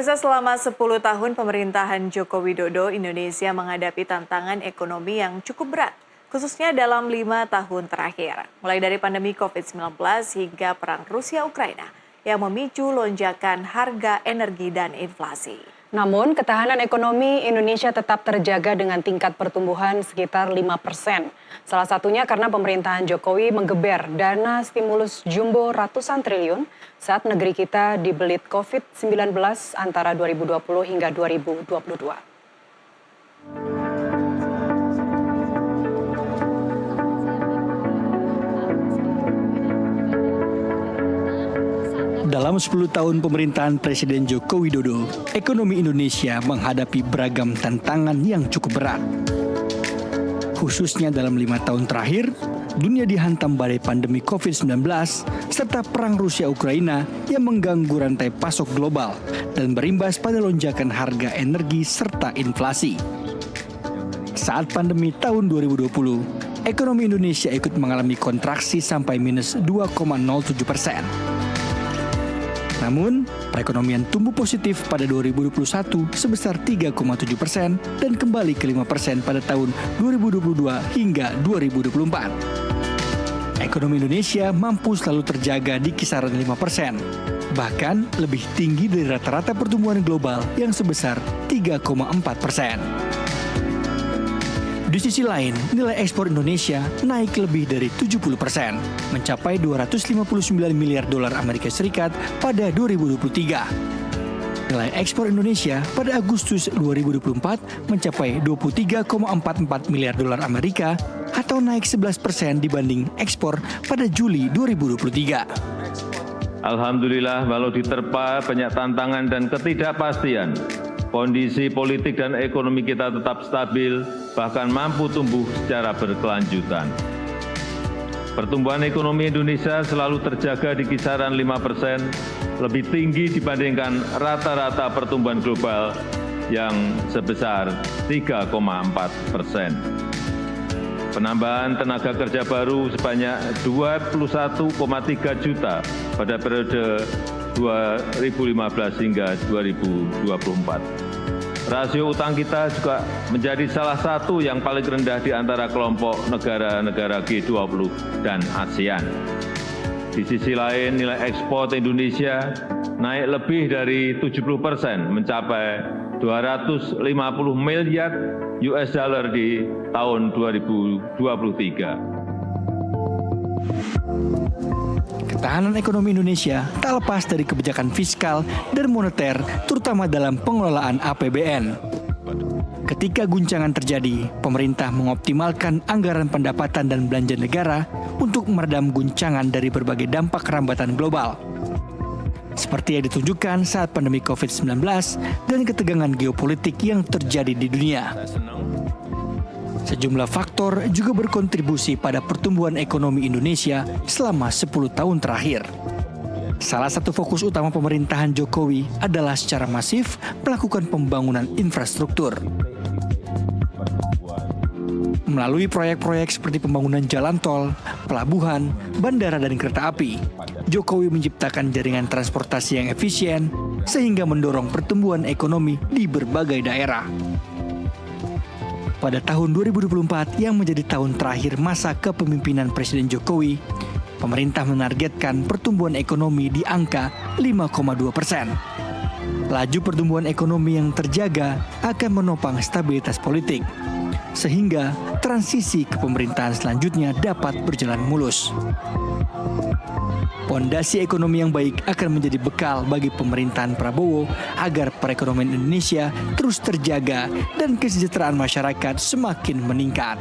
Pemirsa, selama 10 tahun pemerintahan Joko Widodo, Indonesia menghadapi tantangan ekonomi yang cukup berat, khususnya dalam 5 tahun terakhir. Mulai dari pandemi COVID-19 hingga perang Rusia-Ukraina yang memicu lonjakan harga energi dan inflasi. Namun, ketahanan ekonomi Indonesia tetap terjaga dengan tingkat pertumbuhan sekitar 5%. Salah satunya karena pemerintahan Jokowi menggeber dana stimulus jumbo ratusan triliun saat negeri kita dibelit COVID-19 antara 2020 hingga 2022. Dalam 10 tahun pemerintahan Presiden Joko Widodo, ekonomi Indonesia menghadapi beragam tantangan yang cukup berat. Khususnya dalam 5 tahun terakhir, dunia dihantam badai pandemi COVID-19 serta perang Rusia-Ukraina yang mengganggu rantai pasok global dan berimbas pada lonjakan harga energi serta inflasi. Saat pandemi tahun 2020, ekonomi Indonesia ikut mengalami kontraksi sampai minus 2,07%. Namun, perekonomian tumbuh positif pada 2021 sebesar 3,7% dan kembali ke 5% pada tahun 2022 hingga 2024. Ekonomi Indonesia mampu selalu terjaga di kisaran 5%, bahkan lebih tinggi dari rata-rata pertumbuhan global yang sebesar 3,4%. Di sisi lain, nilai ekspor Indonesia naik lebih dari 70%, mencapai 259 miliar dolar Amerika Serikat pada 2023. Nilai ekspor Indonesia pada Agustus 2024 mencapai 23,44 miliar dolar Amerika atau naik 11% dibanding ekspor pada Juli 2023. Alhamdulillah, walau diterpa banyak tantangan dan ketidakpastian, kondisi politik dan ekonomi kita tetap stabil, bahkan mampu tumbuh secara berkelanjutan. Pertumbuhan ekonomi Indonesia selalu terjaga di kisaran 5%, lebih tinggi dibandingkan rata-rata pertumbuhan global yang sebesar 3,4%. Penambahan tenaga kerja baru sebanyak 21,3 juta pada periode 2015 hingga 2024. Rasio utang kita juga menjadi salah satu yang paling rendah di antara kelompok negara-negara G20 dan ASEAN. Di sisi lain, nilai ekspor Indonesia naik lebih dari 70%, mencapai 250 miliar US dollar di tahun 2023. Ketahanan ekonomi Indonesia tak lepas dari kebijakan fiskal dan moneter, terutama dalam pengelolaan APBN. Ketika guncangan terjadi, pemerintah mengoptimalkan anggaran pendapatan dan belanja negara untuk meredam guncangan dari berbagai dampak rambatan global. Seperti yang ditunjukkan saat pandemi COVID-19 dan ketegangan geopolitik yang terjadi di dunia. Sejumlah faktor juga berkontribusi pada pertumbuhan ekonomi Indonesia selama 10 tahun terakhir. Salah satu fokus utama pemerintahan Jokowi adalah secara masif melakukan pembangunan infrastruktur. Melalui proyek-proyek seperti pembangunan jalan tol, pelabuhan, bandara, dan kereta api, Jokowi menciptakan jaringan transportasi yang efisien sehingga mendorong pertumbuhan ekonomi di berbagai daerah. Pada tahun 2024 yang menjadi tahun terakhir masa kepemimpinan Presiden Jokowi, pemerintah menargetkan pertumbuhan ekonomi di angka 5,2%. Laju pertumbuhan ekonomi yang terjaga akan menopang stabilitas politik, sehingga transisi ke pemerintahan selanjutnya dapat berjalan mulus. Pondasi ekonomi yang baik akan menjadi bekal bagi pemerintahan Prabowo agar perekonomian Indonesia terus terjaga dan kesejahteraan masyarakat semakin meningkat.